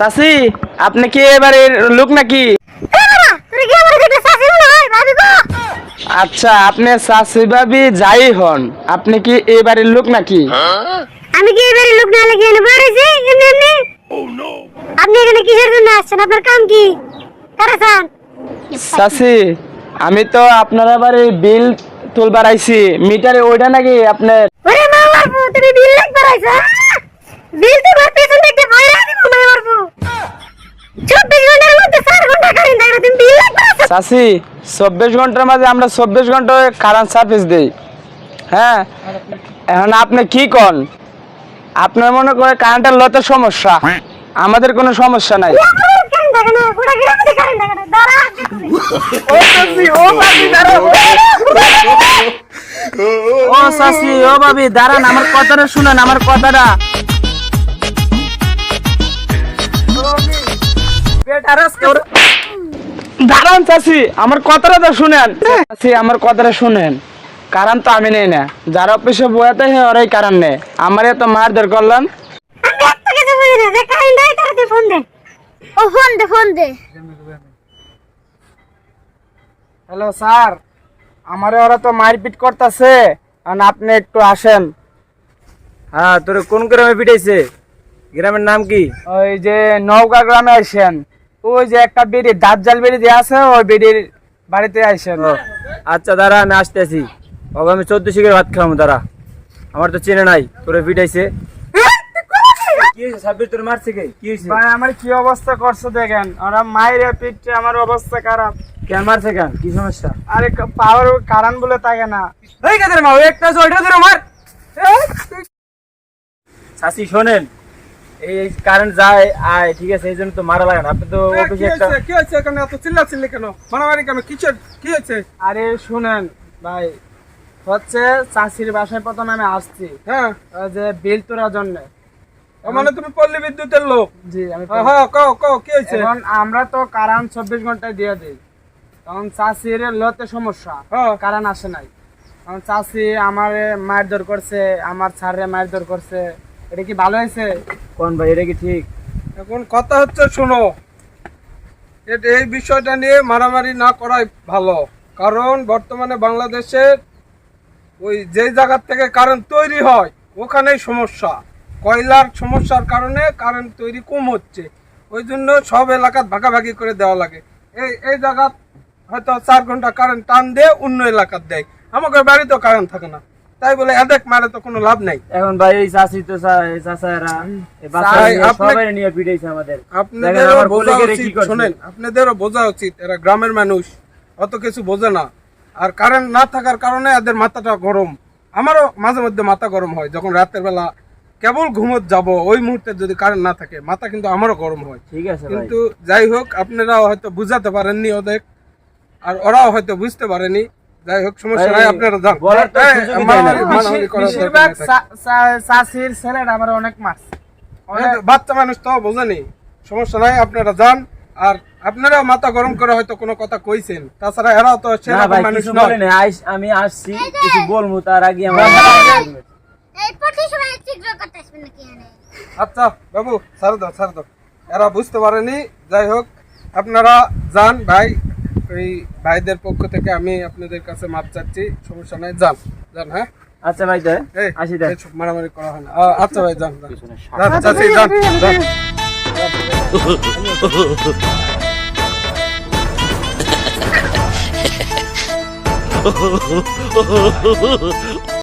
চাচি আপনি কি এবারের লোক নাকি? আচ্ছা আপনি চাচি ভাবি যাই হন, আপনি কি এবারের লোক নাকি? আমি কি এবারে লোক না লাগিয়ে এনে বাড়াইছি এমনি এমনি। আপনি এখানে কিসের জন্য আসছেন? আপনার কাম কি? কারা চান? চাচি আমি তো আপনার এবারে বিল তুলবার আইছি, মিটারে ওইটা নাকি আপনার? ওরে মা মারবো, তুমি বিল লাগ বাড়াইছো? বিল তো ভর পেছন দেখতে ভয়রা দিব মা মারবো। 24 ঘন্টার মধ্যে 4 ঘন্টা কারেন্ট থাকে, তুমি বিল লাগ বাড়াইছো? চাচি 24 ঘন্টার মাঝে আমরা 24 ঘন্টা কারেন্ট সার্ভিস দেই। হ্যাঁ এখন আপনি কি কন? আপনার মনে করে কারেন্টের লতে সমস্যা, আমাদের কোনো সমস্যা নাই। কারেন্ট থাকে না, গোটা গ্রামে কারেন্ট থাকে না। দাঁড়া ও চাচি ও ভাবি দাঁড়াও। ও চাচি ও ভাবি দাঁড়ান, আমার কথাটা শুনেন, আমার কথাটা। দাঁড়ান চাচি, আমার কথাটা তো শুনেন। চাচি আমার কথাটা শুনেন, কারণ তো আমি নেই না, যারা অফিসে বয়াতে হয় ওরাই কারণ নেই। আমার এত মারধর করলাম। আমি একটা কিছু বুঝি না, যে কারেন্ট দেয় তারা তুই ফোন দে। ও ফোন দে। হ্যালো স্যার, আমারে ওরা তো মারপিট করতেছে, আর আপনি একটু আসেন। হ্যাঁ, তোর কোন গ্রামে পিটাইছে? গ্রামের নাম কি? ওই যে নওগাঁ গ্রামে আসেন, ওই যে একটা বেড়ি দাঁতজাল বেড়ি যে আছে ওই বেড়ির বাড়িতে আসেন। আচ্ছা দাঁড়া, আমি আসতেছি। ওকে আমি 14 শিখের ভাত খাওয়াবো, দাঁড়া। আমার তো চেনে নাই, তোরে পিটাইছে। কি হয়েছে সাব্বির, তোর মারছে কে? কি হয়েছে? ভাই আমার কি অবস্থা করছে দেখেন, ওরা মাইরে পিটছে, আমার অবস্থা খারাপ। কেন মারছে কেন? কি সমস্যা? আরে পাওয়ার কারণ বলে থাকে না। এই কাদের মা, ওই একটা আছে, ওইটা ধরে মার। চাচি শোনেন, এই কারেন্ট যায় আয়, ঠিক আছে, এই জন্য তো মারা লাগে না। আপনি তো অফিসে একটা কি হয়েছে এখানে এত চিল্লাচিল্লি কেন? মারামারি কেন? কিসের কি হয়েছে? আরে শুনেন ভাই, হচ্ছে চাষির বাসায় প্রথমে আমি আসছি, হ্যাঁ, ওই যে বিল তোলার জন্য। মানে তুমি পল্লী বিদ্যুতের লোক? জি আমি হ্যাঁ, কও কি হয়েছে? এখন আমরা তো কারেন্ট 24 ঘন্টায় দিয়ে দিই, তখন চাষির লতে সমস্যা, হ্যাঁ। কারেন্ট আসে নাই। তখন চাষি আমার মারধর করছে, আমার স্যারে মারধর করছে। এটা কি ভালো হয়েছে? কোন ভাই, এটা কি ঠিক? এখন কথা হচ্ছে শোনো, এই বিষয়টা নিয়ে মারামারি না করাই ভালো, কারণ বর্তমানে বাংলাদেশে ওই যে জায়গার থেকে কারেন্ট তৈরি হয় ওখানেই সমস্যা। কয়লার সমস্যার কারণে কারেন্ট তৈরি কম হচ্ছে, ওই জন্য সব এলাকাত ভাগাভাগি করে দেওয়া লাগে। এই জায়গা হয়তো 4 ঘন্টা কারেন্ট টান দিয়ে অন্য এলাকাত দেয়, আমাদের বাড়িতেও কারেন্ট থাকে না, তাই বলে এদেক মারে তো কোনো লাভ নাই। এখন ভাই এই চাচি তো চাচারা এই বাচ্চা ভাই, নিয়ে আপনি- সবাই নিয়ে পিটাইছে আমাদের। দেখেন আপনাদেরও আমার বোঝা কলিগেরা কি উচিত, করছে। শোনেন, আপনাদেরও বোঝা উচিত, এরা গ্রামের মানুষ, অত কিছু বোঝে না। আর কারেন্ট না থাকার কারণে এদের মাথাটা গরম। আমারও মাঝে মধ্যে মাথা গরম হয়, যখন রাতের বেলা কেবল ঘুমোত যাব ওই মুহূর্তে যদি কারেন্ট না থাকে, মাথা কিন্তু আমারও গরম হয়। ঠিক আছে ভাই, কিন্তু যাই হোক, আপনারাও হয়তো বুঝাতে পারেননি ওদের, আর ওরাও হয়তো বুঝতে পারেনি। যাই হোক, সমস্যা নাই, ভাই, আপনারা যান। বলার তো এই, সুযোগই দেয় না। মারামারি করার দরকার বেশিরভাগ নাই। চাষির ছেলেরা আমার অনেক মারছে। বাচ্চা মানুষ তো বোঝেনি, সমস্যা নাই, আপনারা যান। আর আপনারাও মাথা গরম করে হয়তো কোনো কথা কইছেন, তাছাড়া এরাও তো না সেরকম ভাই মানুষ কিছু নয়। বলে না, আমি আসছি কিছু বলবো, তার আগে আমার এই প্রতি সময় চিত্র করতে আসবেন নাকি এখানে? আচ্ছা বাবু, ছাড় দাও, এরা বুঝতে পারেনি। যাই হোক, আপনারা যান ভাই, ওই ভাইদের পক্ষ থেকে আমি আপনাদের কাছে মাপ চাচ্ছি, সমস্যা নাই, যান। হ্যাঁ, আচ্ছা ভাই দে এই আসি দে। এইসব মারামারি করা হয় না। আচ্ছা ভাই, যান। চাচি, যান। Oh